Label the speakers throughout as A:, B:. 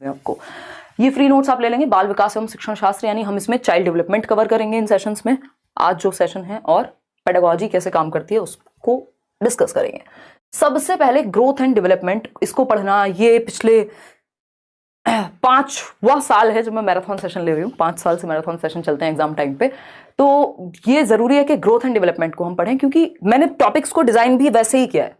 A: आपको ये free notes आप ले लेंगे। बाल विकास एवं शिक्षण शास्त्र, यानी हम इसमें चाइल्ड डेवलपमेंट कवर करेंगे इन सेशंस में, आज जो सेशन है, और पेडागोजी कैसे काम करती है उसको डिस्कस करेंगे। सबसे पहले ग्रोथ एंड डेवलपमेंट, इसको पढ़ना, ये पिछले 5वां साल है जब मैं मैराथन सेशन ले रही हूँ। 5 साल से मैराथन सेशन चलते हैं एग्जाम टाइम पे, तो ये जरूरी है कि ग्रोथ एंड डेवलपमेंट को हम पढ़ें, क्योंकि मैंने टॉपिक्स को डिजाइन भी वैसे ही किया है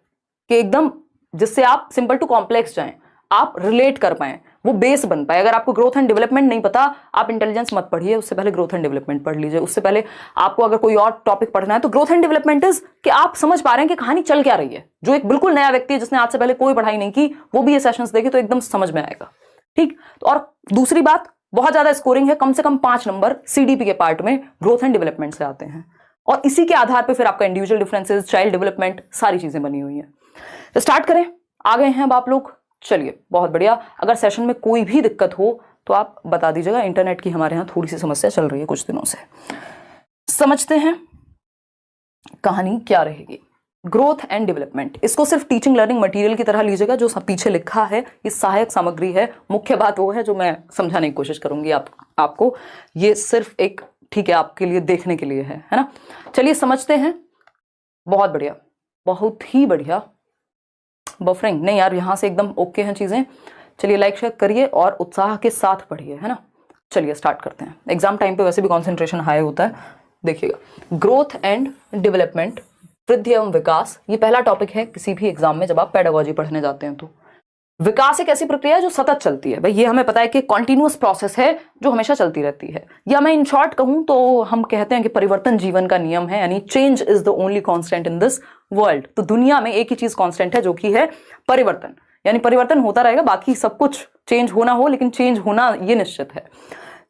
A: कि एकदम जिससे आप सिंपल टू कॉम्प्लेक्स जाएं, आप रिलेट कर पाए, वो बेस बन पाए। अगर आपको ग्रोथ एंड डेवलपमेंट नहीं पता, आप इंटेलिजेंस मत पढ़िए, उससे पहले ग्रोथ एंड डेवलपमेंट पढ़ लीजिए। उससे पहले आपको अगर कोई और टॉपिक पढ़ना है तो ग्रोथ एंड डेवलपमेंट इज कि आप समझ पा रहे हैं कि कहानी चल क्या रही है। जो एक बिल्कुल नया व्यक्ति है जिसने आज से पहले कोई पढ़ाई नहीं की, वो भी ये सेशंस देखे तो एकदम समझ में आएगा। ठीक, और दूसरी बात, बहुत ज्यादा स्कोरिंग है, कम से कम 5 नंबर सीडीपी के पार्ट में ग्रोथ एंड डेवलपमेंट से आते हैं, और इसी के आधार पर फिर आपका इंडिविजुअल डिफरेंसेस, चाइल्ड डेवलपमेंट, सारी चीजें बनी हुई हैं। तो स्टार्ट करें, आ गए हैं अब आप लोग, चलिए बहुत बढ़िया। अगर सेशन में कोई भी दिक्कत हो तो आप बता दीजिएगा, इंटरनेट की हमारे यहाँ थोड़ी सी समस्या चल रही है कुछ दिनों से। समझते हैं कहानी क्या रहेगी। ग्रोथ एंड डेवलपमेंट, इसको सिर्फ टीचिंग लर्निंग मटेरियल की तरह लीजिएगा। जो पीछे लिखा है ये सहायक सामग्री है, मुख्य बात वो है जो मैं समझाने की कोशिश करूंगी आपको। ये सिर्फ एक, ठीक है, आपके लिए देखने के लिए है ना। चलिए समझते हैं। बहुत बढ़िया, बहुत ही बढ़िया। बफरिंग नहीं यार, यहां से एकदम ओके हैं चीजें। चलिए लाइक शेयर करिए और उत्साह के साथ पढ़िए, है ना। चलिए स्टार्ट करते हैं। एग्जाम टाइम पे वैसे भी कंसंट्रेशन हाई होता है। देखिएगा, ग्रोथ एंड डेवलपमेंट, वृद्धि एवं विकास, ये पहला टॉपिक है किसी भी एग्जाम में जब आप पेडागोजी पढ़ने जाते हैं। तो विकास एक ऐसी प्रक्रिया है जो सतत चलती है। भाई ये हमें पता है कि कॉन्टिन्यूअस प्रोसेस है जो हमेशा चलती रहती है, या मैं इन शॉर्ट कहूं तो हम कहते हैं कि परिवर्तन जीवन का नियम है, यानी change is the only constant in this world. तो दुनिया में एक ही चीज कांस्टेंट है, जो कि है परिवर्तन, यानी परिवर्तन होता रहेगा, बाकी सब कुछ चेंज होना हो, लेकिन चेंज होना ये निश्चित है।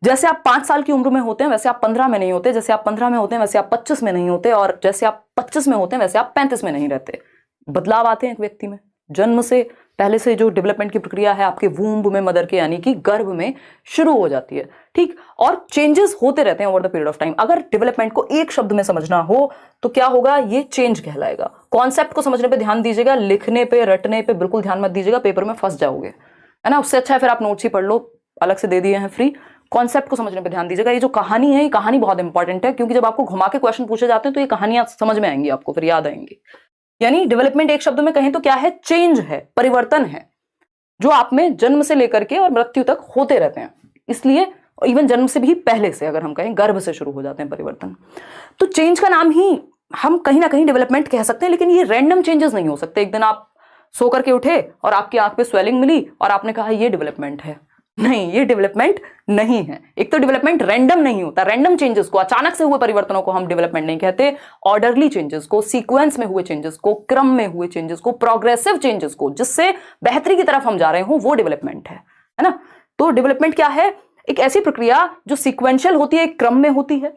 A: जैसे आप 5 साल की उम्र में होते हैं वैसे आप 15 में नहीं होते, जैसे आप 15 में होते हैं वैसे आप 25 में नहीं होते, और जैसे आप 25 में होते हैं वैसे आप 35 में नहीं रहते। बदलाव आते हैं एक व्यक्ति में, जन्म से पहले से जो डेवलपमेंट की प्रक्रिया है आपके वूम्ब में, मदर के यानी कि गर्भ में शुरू हो जाती है। ठीक, और चेंजेस होते रहते हैं over the period of time. अगर डेवलपमेंट को एक शब्द में समझना हो तो क्या होगा, ये चेंज कहलाएगा। कॉन्सेप्ट को समझने पे ध्यान दीजिएगा, लिखने पे रटने पे बिल्कुल ध्यान मत दीजिएगा, पेपर में फंस जाओगे, है ना। उससे अच्छा है फिर आप नोट्स ही पढ़ लो, अलग से दे दिए हैं फ्री। कॉन्सेप्ट को समझने पे ध्यान दीजिएगा। ये जो कहानी है, ये कहानी बहुत इंपॉर्टेंट है, क्योंकि जब आपको घुमा के क्वेश्चन पूछे जाते हैं तो ये कहानियां समझ में आएंगी, आपको फिर याद आएंगी। यानी डेवलपमेंट एक शब्द में कहें तो क्या है, चेंज है, परिवर्तन है, जो आप में जन्म से लेकर के और मृत्यु तक होते रहते हैं। इसलिए इवन जन्म से भी पहले से, अगर हम कहें गर्भ से शुरू हो जाते हैं परिवर्तन। तो चेंज का नाम ही हम कहीं ना कहीं डेवलपमेंट कह सकते हैं, लेकिन ये रैंडम चेंजेस नहीं हो सकते। एक दिन आप सो करके उठे और आपकी आंख पे स्वेलिंग मिली और आपने कहा ये डेवलपमेंट है। नहीं, ये डेवलपमेंट नहीं है। एक तो डेवलपमेंट रैंडम नहीं होता, रैंडम चेंजेस को, अचानक से हुए परिवर्तनों को हम डेवलपमेंट नहीं कहते। ऑर्डरली चेंजेस को, सीक्वेंस में हुए चेंजेस को, क्रम में हुए चेंजेस को, प्रोग्रेसिव चेंजेस को, जिससे बेहतरी की तरफ हम जा रहे हो, वो डेवलपमेंट है ना। तो डेवलपमेंट क्या है, एक ऐसी प्रक्रिया जो सीक्वेंशियल होती है, एक क्रम में होती है।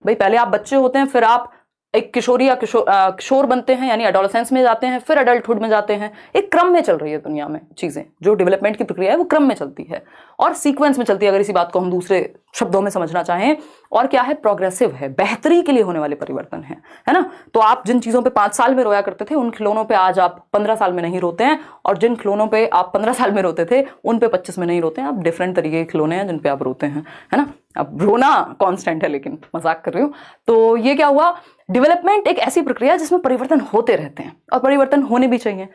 A: भाई पहले आप बच्चे होते हैं, फिर आप एक किशोरी या किशोर बनते हैं, यानी एडोलेसेंस में जाते हैं, फिर अडल्टहुड में जाते हैं। एक क्रम में चल रही है दुनिया में चीजें, जो डेवलपमेंट की प्रक्रिया है वो क्रम में चलती है और सीक्वेंस में चलती है, अगर इसी बात को हम दूसरे शब्दों में समझना चाहें। और क्या है, प्रोग्रेसिव है, बेहतरी के लिए होने वाले परिवर्तन है ना। तो आप जिन चीजों पे 5 साल में रोया करते थे, उन खिलौनों पे आज आप 15 साल में नहीं रोते हैं, और जिन खिलौनों पे आप 15 साल में रोते थे उन पे 25 में नहीं रोते हैं। आप डिफरेंट तरीके के खिलौने हैं जिन पे आप रोते हैं, है ना। अब रोना कांस्टेंट है, लेकिन मजाक कर रही हूं। तो ये क्या हुआ, डेवलपमेंट एक ऐसी प्रक्रिया जिसमें परिवर्तन होते रहते हैं और परिवर्तन होने भी चाहिए।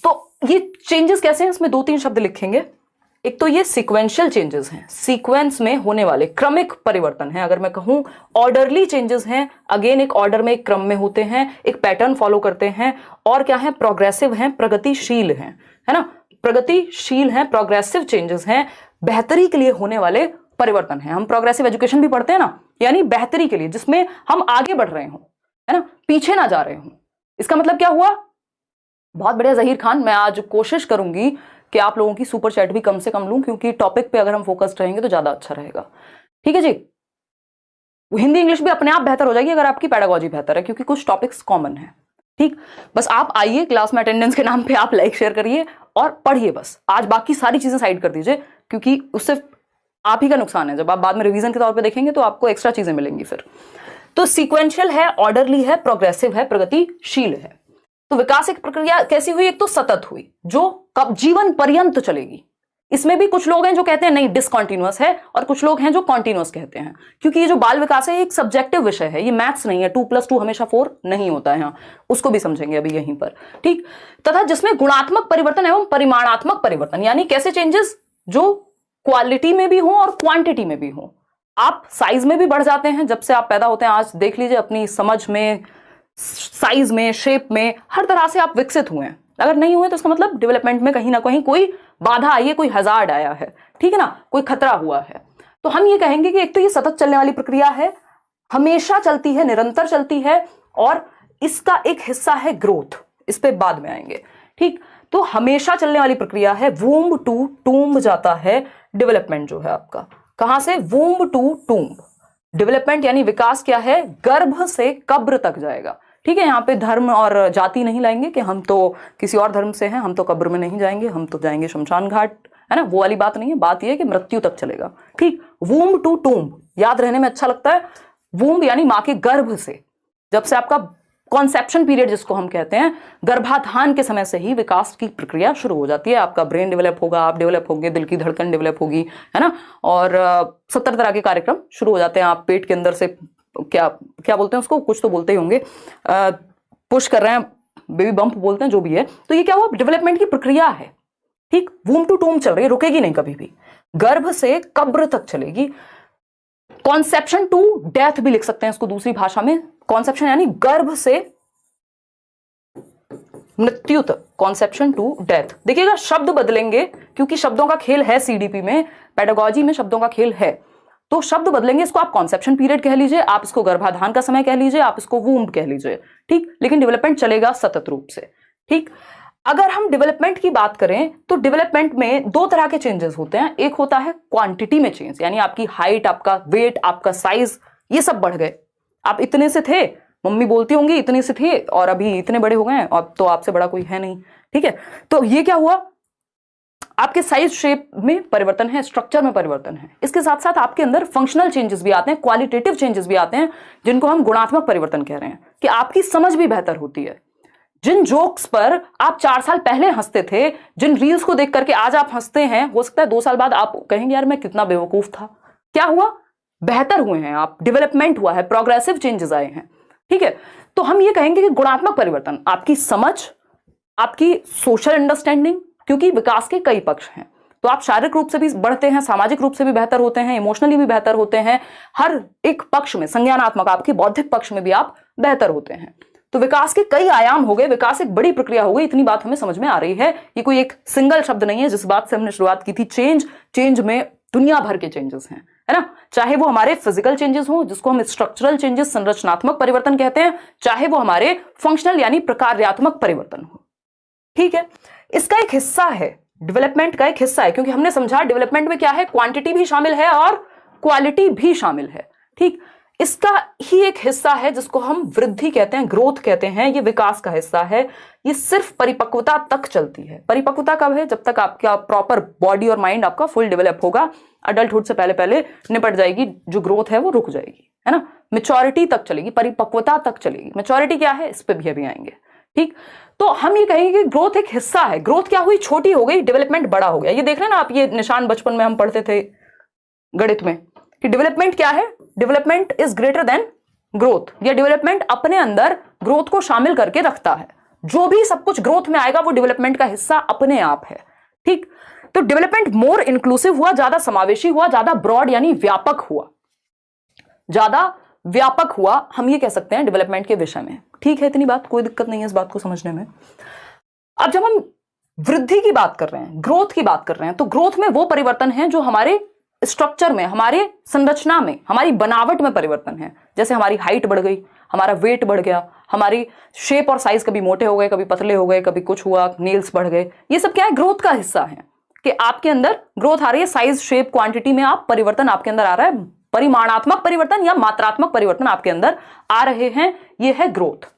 A: तो ये चेंजेस कैसे हैं, इसमें 2-3 शब्द लिखेंगे। एक तो ये सीक्वेंशियल चेंजेस हैं, सीक्वेंस में होने वाले क्रमिक परिवर्तन है। अगर मैं कहूं ऑर्डरली चेंजेस हैं, अगेन एक ऑर्डर में, एक क्रम में होते हैं, एक पैटर्न फॉलो करते हैं। और क्या है, प्रोग्रेसिव हैं, प्रगतिशील हैं, है ना। प्रगतिशील हैं, प्रोग्रेसिव चेंजेस हैं, बेहतरी के लिए होने वाले परिवर्तन है। हम प्रोग्रेसिव एजुकेशन भी पढ़ते हैं ना, यानी बेहतरी के लिए, जिसमें हम आगे बढ़ रहे हो, है ना, पीछे ना जा रहे हो। इसका मतलब क्या हुआ, बहुत बढ़िया जहीर खान, मैं आज कोशिश करूंगी कि आप लोगों की सुपर चैट भी कम से कम लूं, क्योंकि टॉपिक पे अगर हम फोकस्ड रहेंगे तो ज्यादा अच्छा रहेगा। ठीक है जी, हिंदी इंग्लिश भी अपने आप बेहतर हो जाएगी अगर आपकी पेडागोजी बेहतर है, क्योंकि कुछ टॉपिक्स कॉमन है। ठीक, बस आप आइए क्लास में, अटेंडेंस के नाम पे आप लाइक शेयर करिए और पढ़िए बस। आज बाकी सारी चीजें साइड कर दीजिए, क्योंकि उससे आप ही का नुकसान है। जब आप बाद में रिवीजन के तौर पे देखेंगे तो आपको एक्स्ट्रा चीजें मिलेंगी फिर। तो सीक्वेंशियल है, ऑर्डरली है, प्रोग्रेसिव है, प्रगतिशील है। तो विकास एक प्रक्रिया कैसी हुई, एक तो सतत हुई, जो कब जीवन पर्यंत चलेगी। इसमें भी कुछ लोग हैं जो कहते हैं नहीं डिसकंटिन्यूअस है, और कुछ लोग हैं जो कॉन्टिन्यूअस कहते हैं, क्योंकि ये जो बाल विकास है ये एक सब्जेक्टिव विषय है, ये मैथ्स नहीं है, 2+2 हमेशा 4 नहीं होता है यहाँ, उसको भी समझेंगे अभी यहीं पर, ठीक। तथा जिसमें गुणात्मक परिवर्तन एवं परिमाणात्मक परिवर्तन, यानी कैसे चेंजेस जो क्वालिटी में भी हो और क्वांटिटी में भी हो। आप साइज में भी बढ़ जाते हैं जब से आप पैदा होते हैं, आज देख लीजिए अपनी समझ में, साइज में, शेप में, हर तरह से आप विकसित हुए हैं। अगर नहीं हुए तो इसका मतलब डेवलपमेंट में कहीं ना कहीं कोई बाधा आई है, कोई हजार्ड आया है, ठीक है ना, कोई खतरा हुआ है। तो हम ये कहेंगे कि एक तो ये सतत चलने वाली प्रक्रिया है, हमेशा चलती है, निरंतर चलती है, और इसका एक हिस्सा है ग्रोथ, इस पे बाद में आएंगे, ठीक। तो हमेशा चलने वाली प्रक्रिया है, वूम्ब टू टूम्ब जाता है डेवलपमेंट जो है आपका, कहां से, वूम्ब टू टूम्ब। डेवलपमेंट यानी विकास क्या है, गर्भ से कब्र तक जाएगा, ठीक है। यहाँ पे धर्म और जाति नहीं लाएंगे कि हम तो किसी और धर्म से हैं, हम तो कब्र में नहीं जाएंगे, हम तो जाएंगे शमशान घाट, है ना, वो वाली बात नहीं है। बात यह है कि मृत्यु तक चलेगा, ठीक। वूम्ब टू टूम्ब याद रहने में अच्छा लगता है। वूम्ब यानी मां के गर्भ से, जब से आपका कॉन्सेप्शन पीरियड जिसको हम कहते हैं, गर्भाधान के समय से ही विकास की प्रक्रिया शुरू हो जाती है। आपका ब्रेन डेवलप होगा, आप डेवलप होंगे, दिल की धड़कन डेवलप होगी, है ना, और 70 तरह के कार्यक्रम शुरू हो जाते हैं। आप पेट के अंदर से क्या क्या बोलते हैं उसको, कुछ तो बोलते ही होंगे, पुश कर रहे हैं, बेबी बम्प बोलते हैं, जो भी है। तो ये क्या हुआ, डेवलपमेंट की प्रक्रिया है, ठीक। वूम्ब टू टूम्ब चल रही है, रुकेगी नहीं कभी भी, गर्भ से कब्र तक चलेगी। कॉन्सेप्शन टू डेथ भी लिख सकते हैं इसको दूसरी भाषा में। कॉन्सेप्शन यानी गर्भ से मृत्यु तक, कॉन्सेप्शन टू डेथ। देखिएगा शब्द बदलेंगे क्योंकि शब्दों का खेल है, सीडीपी में, पेडागोजी में शब्दों का खेल है, तो शब्द बदलेंगे। इसको आप कॉन्सेप्शन पीरियड कह लीजिए, आप इसको गर्भाधान का समय कह लीजिए, आप इसको वूम्ब कह लीजिए, ठीक। लेकिन डेवलपमेंट चलेगा सतत रूप से, ठीक। अगर हम डेवलपमेंट की बात करें तो डेवलपमेंट में 2 तरह के चेंजेस होते हैं। एक होता है क्वांटिटी में चेंज, यानी आपकी हाइट, आपका वेट, आपका साइज, ये सब बढ़ गए। आप इतने से थे, मम्मी बोलती होंगी इतने से थे, और अभी इतने बड़े हो गए हैं, अब तो आपसे बड़ा कोई है नहीं, ठीक है। तो ये क्या हुआ, आपके साइज शेप में परिवर्तन है, स्ट्रक्चर में परिवर्तन है। इसके साथ साथ आपके अंदर फंक्शनल चेंजेस भी आते हैं, क्वालिटेटिव चेंजेस भी आते हैं, जिनको हम गुणात्मक परिवर्तन कह रहे हैं, कि आपकी समझ भी बेहतर होती है। जिन जोक्स पर आप 4 साल पहले हंसते थे, जिन रील्स को देख करके आज आप हंसते हैं, हो सकता है 2 साल बाद आप कहेंगे यार मैं कितना बेवकूफ था। क्या हुआ, बेहतर हुए हैं आप, डेवलपमेंट हुआ है, प्रोग्रेसिव चेंजेस आए हैं, ठीक है। तो हम ये कहेंगे कि गुणात्मक परिवर्तन, आपकी समझ, आपकी सोशल अंडरस्टैंडिंग, क्योंकि विकास के कई पक्ष हैं, तो आप शारीरिक रूप से भी बढ़ते हैं, सामाजिक रूप से भी बेहतर होते हैं, इमोशनली भी बेहतर होते हैं, हर एक पक्ष में, संज्ञानात्मक, आपके बौद्धिक पक्ष में भी आप बेहतर होते हैं। तो विकास के कई आयाम हो गए, विकास एक बड़ी प्रक्रिया हो गई, इतनी बात हमें समझ में आ रही है। ये कोई एक सिंगल शब्द नहीं है, जिस बात से हमने शुरुआत की थी, चेंज में दुनिया भर के चेंजेस हैं, है ना। चाहे वो हमारे फिजिकल चेंजेस हो, जिसको हम स्ट्रक्चरल चेंजेस, संरचनात्मक परिवर्तन कहते हैं, चाहे वो हमारे फंक्शनल यानी प्रकार्यात्मक परिवर्तन हो, ठीक है। इसका एक हिस्सा है, डेवलपमेंट का एक हिस्सा है, क्योंकि हमने समझा डेवलपमेंट में क्या है, क्वांटिटी भी शामिल है और क्वालिटी भी शामिल है, ठीक। इसका ही एक हिस्सा है जिसको हम वृद्धि कहते हैं, ग्रोथ कहते हैं, ये विकास का हिस्सा है। ये सिर्फ परिपक्वता तक चलती है। परिपक्वता कब है, जब तक आपका प्रॉपर बॉडी और माइंड आपका फुल डेवलप होगा। अडल्टहुड से पहले पहले निपट जाएगी, जो ग्रोथ है वो रुक जाएगी, है ना। मैच्योरिटी तक चलेगी, परिपक्वता तक चलेगी। मैच्योरिटी क्या है, इस पे भी अभी आएंगे, ठीक। तो हम ये कहेंगे कि ग्रोथ एक हिस्सा है। ग्रोथ क्या हुई, छोटी हो गई, डेवलपमेंट बड़ा हो गया। ये देख रहे हैं ना आप, ये निशान बचपन में हम पढ़ते थे गणित में, कि डेवलपमेंट क्या है, development is greater than growth, या डेवलपमेंट अपने अंदर ग्रोथ को शामिल करके रखता है। जो भी सब कुछ ग्रोथ में आएगा वो डेवलपमेंट का हिस्सा अपने आप है, ठीक। तो डेवलपमेंट मोर इंक्लूसिव हुआ, ज्यादा समावेशी हुआ, ज्यादा ब्रॉड यानी व्यापक हुआ, ज्यादा व्यापक हुआ, हम ये कह सकते हैं डेवलपमेंट के विषय में, ठीक है। इतनी बात, कोई दिक्कत नहीं है इस बात को समझने में। अब जब हम वृद्धि की बात कर रहे हैं, ग्रोथ की बात कर रहे हैं, तो ग्रोथ में वो परिवर्तन है जो हमारे स्ट्रक्चर में, हमारे संरचना में, हमारी बनावट में परिवर्तन है। जैसे हमारी हाइट बढ़ गई, हमारा वेट बढ़ गया, हमारी शेप और साइज कभी मोटे हो गए, कभी पतले हो गए, कभी कुछ हुआ, नेल्स बढ़ गए। ये सब क्या है, ग्रोथ का हिस्सा है, कि आपके अंदर ग्रोथ आ रही है, साइज, शेप, क्वांटिटी में आप परिवर्तन आपके अंदर आ रहा है, परिमाणात्मक परिवर्तन या मात्रात्मक परिवर्तन आपके अंदर आ रहे हैं, ये है ग्रोथ।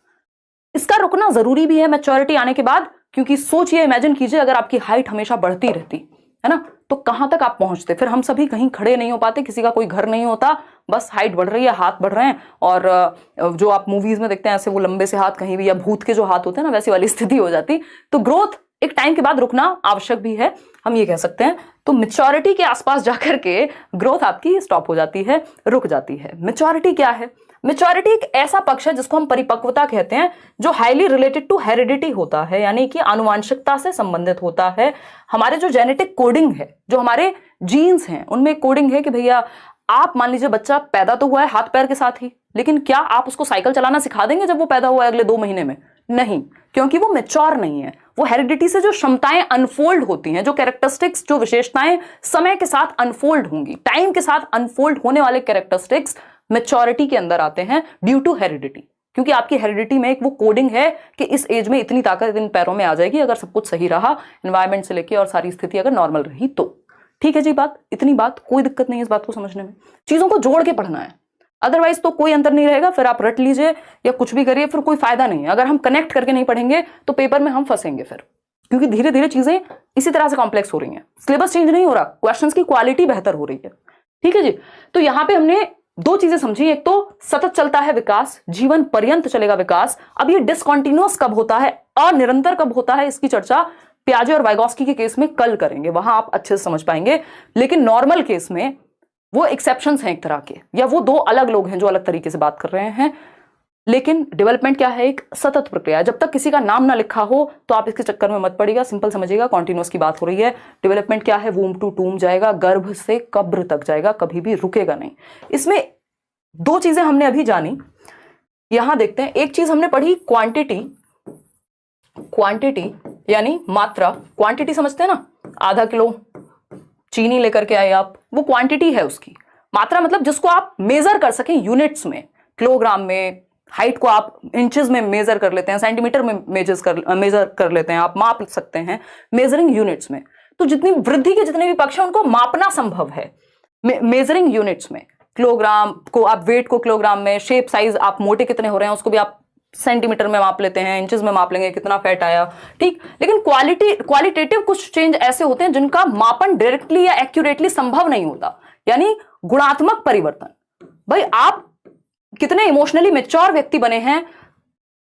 A: इसका रुकना जरूरी भी है मैच्योरिटी आने के बाद, क्योंकि सोचिए, इमेजिन कीजिए, अगर आपकी हाइट हमेशा बढ़ती रहती, है ना, तो कहां तक आप पहुंचते। फिर हम सभी कहीं खड़े नहीं हो पाते, किसी का कोई घर नहीं होता, बस हाइट बढ़ रही है, हाथ बढ़ रहे हैं, और जो आप मूवीज में देखते हैं ऐसे वो लंबे से हाथ कहीं भी, या भूत के जो हाथ होते हैं ना, वैसी वाली स्थिति हो जाती। तो ग्रोथ एक टाइम के बाद रुकना आवश्यक भी है। हम ये कह सकते हैं। तो मेच्योरिटी के आसपास जाकर के ग्रोथ आपकी स्टॉप हो जाती है, रुक जाती है। मेच्योरिटी क्या है? मेच्योरिटी एक ऐसा पक्ष है जिसको हम परिपक्वता कहते हैं, जो हाईली रिलेटेड टू हेरिडिटी होता है, यानी कि आनुवांशिकता से संबंधित होता है। हमारे जो जेनेटिक कोडिंग है, जो हमारे जीन्स हैं, उनमें कोडिंग है कि भैया आप मान लीजिए बच्चा पैदा तो हुआ है हाथ पैर के साथ ही, लेकिन क्या आप उसको साइकिल चलाना सिखा देंगे जब वो पैदा हुआ है अगले 2 महीने में? नहीं, क्योंकि वो मैच्योर नहीं है। वो हेरिडिटी से जो क्षमताएं अनफोल्ड होती हैं, जो कैरेक्टरिस्टिक्स, जो विशेषताएं समय के साथ अनफोल्ड होंगी, टाइम के साथ अनफोल्ड होने वाले कैरेक्टरिस्टिक्स मैच्योरिटी के अंदर आते हैं ड्यू टू हेरिडिटी। क्योंकि आपकी हेरिडिटी में एक वो कोडिंग है कि इस एज में इतनी ताकत इन पैरों में आ जाएगी अगर सब कुछ सही रहा, एनवायरमेंट से लेके और सारी स्थिति अगर नॉर्मल रही तो। ठीक है जी, बात इतनी बात, कोई दिक्कत नहीं है इस बात को समझने में। चीजों को जोड़ के पढ़ना है, अदरवाइज तो कोई अंतर नहीं रहेगा। फिर आप रट लीजिए या कुछ भी करिए, फिर कोई फायदा नहीं है। अगर हम कनेक्ट करके नहीं पढ़ेंगे तो पेपर में हम फंसेंगे फिर, क्योंकि धीरे धीरे चीजें इसी तरह से कॉम्प्लेक्स हो रही हैं। सिलेबस चेंज नहीं हो रहा, क्वेश्चंस की क्वालिटी बेहतर हो रही है। ठीक है जी, तो यहां पे हमने 2 चीजें समझी। एक तो सतत चलता है विकास, जीवन पर्यंत चलेगा विकास। अब ये डिसकंटिन्यूअस कब होता है, अनिरंतर कब होता है, इसकी चर्चा पियाजे और वाइगोस्की के केस में कल करेंगे, वहां आप अच्छे से समझ पाएंगे। लेकिन नॉर्मल केस में वो एक्सेप्शंस हैं एक तरह के, या वो 2 अलग लोग हैं जो अलग तरीके से बात कर रहे हैं। लेकिन डेवलपमेंट क्या है? एक सतत प्रक्रिया है। जब तक किसी का नाम ना लिखा हो तो आप इसके चक्कर में मत पड़िएगा, सिंपल समझिएगा, कॉन्टिन्यूअस की बात हो रही है। डेवलपमेंट क्या है? वूम टू टूम जाएगा, गर्भ से कब्र तक जाएगा, कभी भी रुकेगा नहीं। इसमें 2 चीजें हमने अभी जानी, यहां देखते हैं। एक चीज हमने पढ़ी क्वांटिटी, क्वांटिटी यानी मात्रा। क्वांटिटी समझते हैं ना, आधा किलो चीनी लेकर के आए आप, वो क्वांटिटी है उसकी। मात्रा मतलब जिसको आप मेजर कर सकें यूनिट्स में, किलोग्राम में। हाइट को आप इंचेस में मेजर कर लेते हैं, सेंटीमीटर में मेजर कर लेते हैं, आप माप सकते हैं मेजरिंग यूनिट्स में। तो जितनी वृद्धि के जितने भी पक्ष हैं उनको मापना संभव है मेजरिंग यूनिट्स में। किलोग्राम को आप, वेट को किलोग्राम में, शेप साइज आप मोटे कितने हो रहे हैं उसको भी आप सेंटीमीटर में माप लेते हैं, इंचेस में माप लेंगे कितना फैट आया। ठीक, लेकिन क्वालिटेटिव कुछ चेंज ऐसे होते हैं जिनका मापन डायरेक्टली या एक्यूरेटली संभव नहीं होता, यानी गुणात्मक परिवर्तन। भाई आप कितने इमोशनली मैच्योर व्यक्ति बने हैं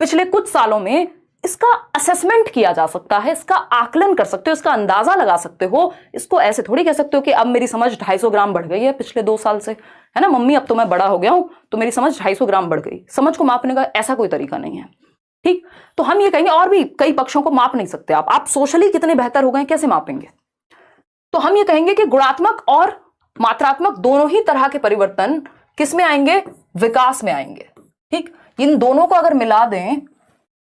A: पिछले कुछ सालों में, इसका असेसमेंट किया जा सकता है, इसका आकलन कर सकते हो, इसका अंदाजा लगा सकते हो। इसको ऐसे थोड़ी कह सकते हो कि अब मेरी समझ 250 ग्राम बढ़ गई है पिछले 2 साल से, है ना मम्मी, अब तो मैं बड़ा हो गया हूं तो मेरी समझ 250 ग्राम बढ़ गई। समझ को मापने का ऐसा कोई तरीका नहीं है। ठीक, तो हम ये कहेंगे, और भी कई पक्षों को माप नहीं सकते आप सोशली कितने बेहतर हो गए कैसे मापेंगे? तो हम ये कहेंगे कि गुणात्मक और मात्रात्मक दोनों ही तरह के परिवर्तन किस में आएंगे? विकास में आएंगे। ठीक, इन दोनों को अगर मिला दें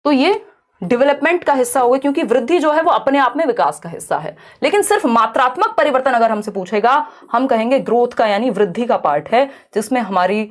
A: तो ये डेवलपमेंट का हिस्सा होगा, क्योंकि वृद्धि जो है वो अपने आप में विकास का हिस्सा है। लेकिन सिर्फ मात्रात्मक परिवर्तन अगर हमसे पूछेगा, हम कहेंगे ग्रोथ का यानी वृद्धि का पार्ट है, जिसमें हमारी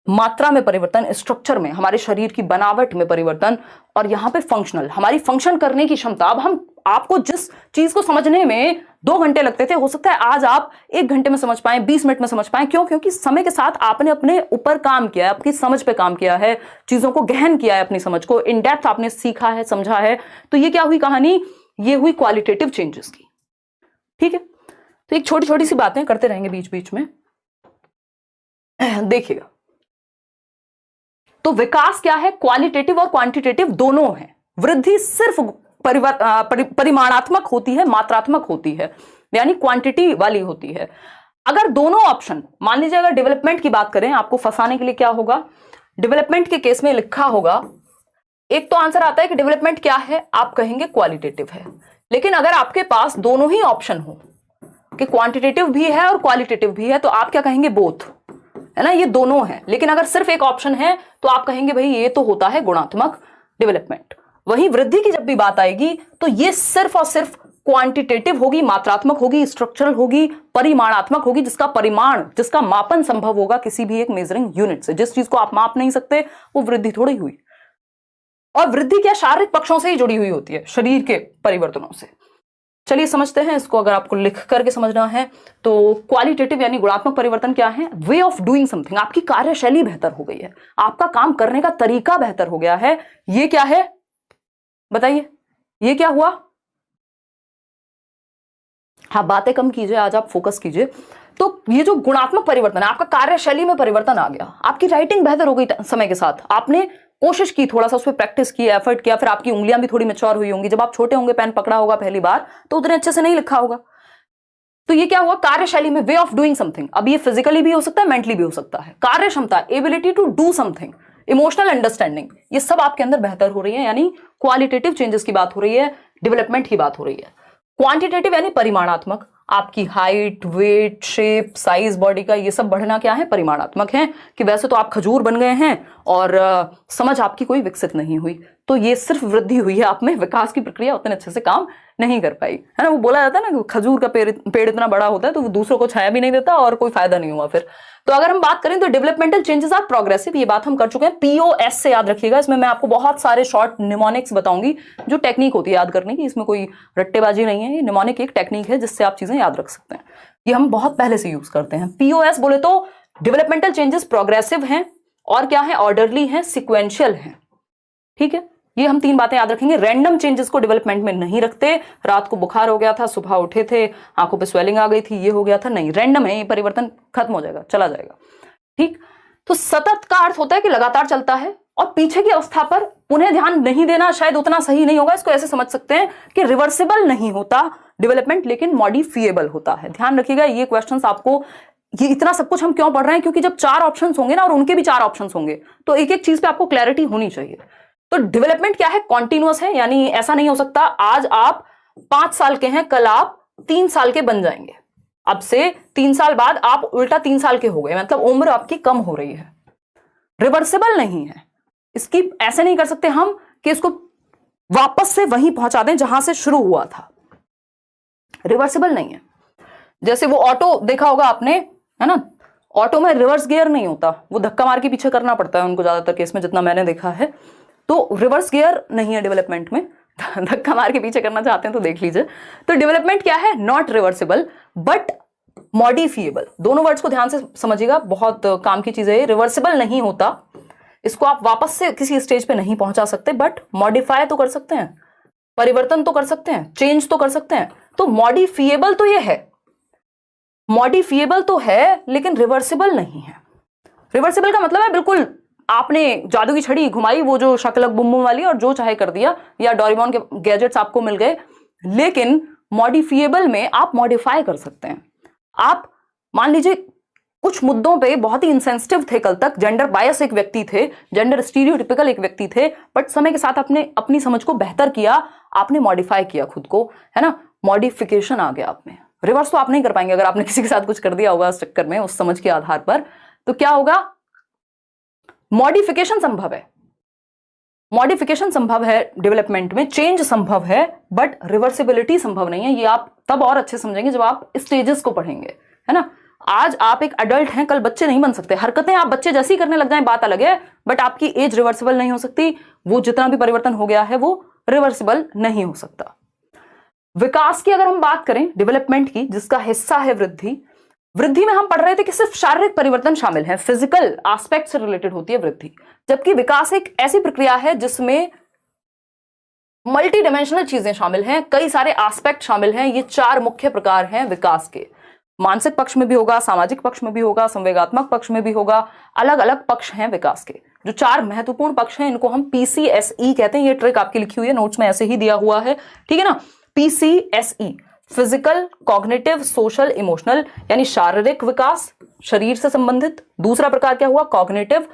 A: मात्रा में परिवर्तन, स्ट्रक्चर में, हमारे शरीर की बनावट में परिवर्तन, और यहां पे फंक्शनल, हमारी फंक्शन करने की क्षमता। अब हम आपको जिस चीज को समझने में 2 घंटे लगते थे, हो सकता है आज आप 1 घंटे में समझ पाएं, 20 मिनट में समझ पाएं। क्यों? क्योंकि समय के साथ आपने अपने ऊपर काम किया है, आपकी समझ पे काम किया है, चीजों को गहन किया है, अपनी समझ को इन डेप्थ आपने सीखा है, समझा है। तो ये क्या हुई कहानी? ये हुई क्वालिटेटिव चेंजेस की। ठीक है, तो एक छोटी छोटी सी बातें करते रहेंगे बीच बीच में, देखिएगा। तो विकास क्या है? क्वालिटेटिव और क्वांटिटेटिव दोनों है। वृद्धि सिर्फ परिमाणात्मक होती है, मात्रात्मक होती है, यानी क्वांटिटी वाली होती है। अगर दोनों ऑप्शन, मान लीजिए अगर डेवलपमेंट की बात करें, आपको फंसाने के लिए क्या होगा, डेवलपमेंट के केस में लिखा होगा, एक तो आंसर आता है कि डेवलपमेंट क्या है, आप कहेंगे क्वालिटेटिव है। लेकिन अगर आपके पास दोनों ही ऑप्शन हो कि क्वांटिटेटिव भी है और क्वालिटेटिव भी है, तो आप क्या कहेंगे? बोथ, है ना, ये दोनों है। लेकिन अगर सिर्फ एक ऑप्शन है तो आप कहेंगे भाई ये तो होता है गुणात्मक डेवलपमेंट। वहीं वृद्धि की जब भी बात आएगी तो ये सिर्फ और सिर्फ क्वांटिटेटिव होगी, मात्रात्मक होगी, स्ट्रक्चरल होगी, परिमाणात्मक होगी, जिसका परिमाण, जिसका मापन संभव होगा किसी भी एक मेजरिंग यूनिट से। जिस चीज को आप माप नहीं सकते वो वृद्धि थोड़ी हुई। और वृद्धि क्या शारीरिक पक्षों से ही जुड़ी हुई होती है, शरीर के परिवर्तनों से। चलिए समझते हैं इसको। अगर आपको लिख करके समझना है तो क्वालिटेटिव यानी गुणात्मक परिवर्तन क्या है? वे ऑफ डूइंग समथिंग, आपकी कार्यशैली बेहतर हो गई है, आपका काम करने का तरीका बेहतर हो गया है। ये क्या है बताइए, ये क्या हुआ? हाँ, बातें कम कीजिए, आज आप फोकस कीजिए। तो ये जो गुणात्मक परिवर्तन है, आपका कार्यशैली में परिवर्तन आ गया, आपकी राइटिंग बेहतर हो गई समय के साथ, आपने कोशिश की, थोड़ा सा उस पर प्रैक्टिस की, एफर्ट किया, फिर आपकी उंगलियां भी थोड़ी मैच्योर हुई होंगी। जब आप छोटे होंगे, पेन पकड़ा होगा पहली बार तो उतने अच्छे से नहीं लिखा होगा, तो ये क्या हुआ, कार्यशैली में, वे ऑफ डूइंग समथिंग। अब ये फिजिकली भी हो सकता है, मेंटली भी हो सकता है। कार्य क्षमता, ability to do something, emotional understanding, ये सब आपके अंदर बेहतर हो रही है, यानी क्वालिटेटिव चेंजेस की बात हो रही है, डेवलपमेंट की बात हो रही है। क्वांटिटेटिव यानी परिमाणात्मक, आपकी height, weight, shape, size body का, ये सब बढ़ना क्या है, परिमाणात्मक है, कि वैसे तो आप खजूर बन गए हैं और समझ आपकी कोई विकसित नहीं हुई, तो ये सिर्फ वृद्धि हुई है आप में, विकास की प्रक्रिया उतने अच्छे से काम नहीं कर पाई, है ना। वो बोला जाता है ना कि खजूर का पेड़ इतना बड़ा होता है तो वो दूसरों को छाया भी नहीं देता और कोई फायदा नहीं हुआ फिर। तो अगर हम बात करें तो डेवलपमेंटल चेंजेस आर प्रोग्रेसिव, ये बात हम कर चुके हैं। पीओएस से याद रखिएगा, इसमें मैं आपको बहुत सारे शॉर्ट निमोनिक्स बताऊंगी, जो टेक्निक होती है याद करने की, इसमें कोई रट्टेबाजी नहीं है, ये निमोनिक एक टेक्निक है जिससे आप चीजें याद रख सकते हैं, ये हम बहुत पहले से यूज करते हैं। पीओएस बोले तो डेवलपमेंटल चेंजेस प्रोग्रेसिव हैं और क्या है, ऑर्डरली हैं, सिक्वेंशियल हैं, ठीक है। ये हम 3 बातें याद रखेंगे। रैंडम चेंजेस को डेवलपमेंट में नहीं रखते, रात को बुखार हो गया था, सुबह उठे थे, आंखों पे स्वेलिंग आ गई थी, ये हो गया था, नहीं, रैंडम है, ये परिवर्तन खत्म हो जाएगा, चला जाएगा, ठीक। तो सतत का अर्थ होता है कि लगातार चलता है, और पीछे की अवस्था पर पुनः ध्यान नहीं देना शायद उतना सही नहीं होगा, इसको ऐसे समझ सकते हैं कि रिवर्सिबल नहीं होता डेवलपमेंट, लेकिन मॉडिफिएबल होता है। ध्यान रखिएगा, ये क्वेश्चंस आपको, ये इतना सब कुछ हम क्यों पढ़ रहे हैं, क्योंकि जब 4 ऑप्शंस होंगे ना और उनके भी 4 ऑप्शंस होंगे, तो एक एक चीज पे आपको क्लैरिटी होनी चाहिए। तो डेवलपमेंट क्या है, कॉन्टिन्यूअस है, यानी ऐसा नहीं हो सकता आज आप 5 साल के हैं, कल आप 3 साल के बन जाएंगे, अब से 3 साल बाद आप उल्टा 3 साल के हो गए, मतलब उम्र आपकी कम हो रही है। रिवर्सिबल नहीं है, इसकी ऐसे नहीं कर सकते हम कि इसको वापस से वहीं पहुंचा दें जहां से शुरू हुआ था, रिवर्सिबल नहीं है। जैसे वो ऑटो देखा होगा आपने, है ना, ऑटो में रिवर्स गियर नहीं होता, वो धक्का मार के पीछे करना पड़ता है उनको ज्यादातर केस में, जितना मैंने देखा है। तो रिवर्स गियर नहीं है डेवलपमेंट में, धक्का मार के पीछे करना चाहते हैं तो देख लीजिए। तो डेवलपमेंट क्या है, नॉट रिवर्सिबल बट मॉडिफिएबल। दोनों वर्ड्स को ध्यान से समझिएगा, बहुत काम की चीज है। रिवर्सिबल नहीं होता, इसको आप वापस से किसी स्टेज पे नहीं पहुंचा सकते, बट मॉडिफाई तो कर सकते हैं, परिवर्तन तो कर सकते हैं, चेंज तो कर सकते हैं। तो मॉडिफिएबल तो ये है, मॉडिफिएबल तो है, लेकिन रिवर्सिबल नहीं है। रिवर्सिबल का मतलब है बिल्कुल आपने जादू की छड़ी घुमाई, वो जो शकलक बुम बुम वाली, और जो चाहे कर दिया, या डोरेमोन के गैजेट्स आपको मिल गए। लेकिन मॉडिफिएबल में आप मॉडिफाई कर सकते हैं। आप मान लीजिए कुछ मुद्दों पे बहुत ही इंसेंसिटिव थे, कल तक जेंडर बायस एक व्यक्ति थे, जेंडर स्टीरियोटिपिकल एक व्यक्ति थे, बट समय के साथ आपने अपनी समझ को बेहतर किया, आपने मॉडिफाई किया खुद को, है ना, मॉडिफिकेशन आ गया आप में। रिवर्स तो आप नहीं कर पाएंगे अगर आपने किसी के साथ कुछ कर दिया होगा उस चक्कर में, उस समझ के आधार पर, तो क्या होगा, मॉडिफिकेशन संभव है, मॉडिफिकेशन संभव है डेवलपमेंट में, चेंज संभव है, बट रिवर्सिबिलिटी संभव नहीं है। ये आप तब और अच्छे समझेंगे जब आप स्टेजेस को पढ़ेंगे, है ना। आज आप एक अडल्ट हैं, कल बच्चे नहीं बन सकते, हरकतें आप बच्चे जैसी करने लग जाएं बात अलग है, बट आपकी एज रिवर्सिबल नहीं हो सकती, वो जितना भी परिवर्तन हो गया है वो रिवर्सिबल नहीं हो सकता। विकास की अगर हम बात करें डेवलपमेंट की, जिसका हिस्सा है वृद्धि, वृद्धि में हम पढ़ रहे थे कि सिर्फ शारीरिक परिवर्तन शामिल है, फिजिकल एस्पेक्ट से रिलेटेड होती है वृद्धि, जबकि विकास एक ऐसी प्रक्रिया है जिसमें मल्टी डायमेंशनल चीजें शामिल हैं, कई सारे एस्पेक्ट शामिल हैं। ये 4 मुख्य प्रकार हैं विकास के, मानसिक पक्ष में भी होगा, सामाजिक पक्ष में भी होगा, संवेगात्मक पक्ष में भी होगा, अलग अलग पक्ष हैं विकास के। जो 4 महत्वपूर्ण पक्ष हैं इनको हम PCSE कहते हैं। ये ट्रिक आपकी लिखी हुई है नोट्स में, ऐसे ही दिया हुआ है, ठीक है ना। PCSE, physical, cognitive, social, emotional, यानी शारीरिक विकास, शरीर से संबंधित। दूसरा प्रकार क्या हुआ, कॉग्निटिव,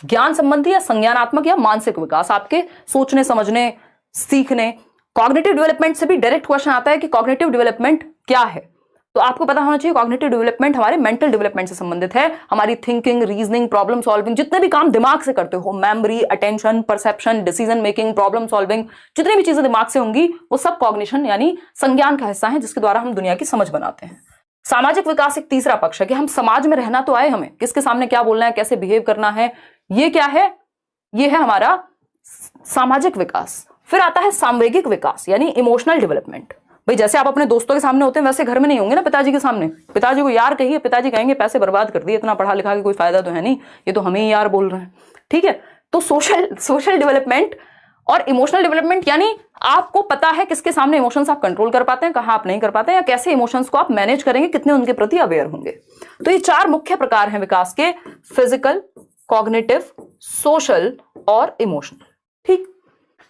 A: ज्ञान संबंधी या संज्ञानात्मक या मानसिक विकास, आपके सोचने, समझने, सीखने। कॉग्निटिव डेवलपमेंट से भी डायरेक्ट क्वेश्चन आता है कि कॉग्निटिव डेवलपमेंट क्या है, तो आपको पता होना चाहिए कॉग्निटिव डेवलपमेंट हमारे मेंटल डेवलपमेंट से संबंधित है। हमारी थिंकिंग, रीजनिंग, प्रॉब्लम सॉल्विंग, जितने भी काम दिमाग से करते हो, memory, attention, perception, decision making, problem solving, जितनी भी चीजें दिमाग से होंगी वो सब कॉग्निशन यानी संज्ञान का हिस्सा है, जिसके द्वारा हम दुनिया की समझ बनाते हैं। सामाजिक विकास एक तीसरा पक्ष है कि हम समाज में रहना तो आए, हमें किसके सामने क्या बोलना है, कैसे बिहेव करना है, ये क्या है, ये है हमारा सामाजिक विकास। फिर आता है सामवेगिक विकास यानी इमोशनल डेवलपमेंट। भाई जैसे आप अपने दोस्तों के सामने होते हैं वैसे घर में नहीं होंगे ना पिताजी के सामने। पिताजी को यार कहिए, पिताजी कहेंगे पैसे बर्बाद कर दिए, इतना पढ़ा लिखा के कोई फायदा तो है नहीं, ये तो हमें ही यार बोल रहे हैं, ठीक है। तो सोशल डेवलपमेंट और इमोशनल डेवलपमेंट यानी आपको पता है किसके सामने इमोशंस आप कंट्रोल कर पाते हैं, कहां आप नहीं कर पाते हैं, या कैसे इमोशंस को आप मैनेज करेंगे, कितने उनके प्रति अवेयर होंगे। तो ये 4 मुख्य प्रकार हैं विकास के, फिजिकल, कॉग्निटिव, सोशल और इमोशनल, ठीक।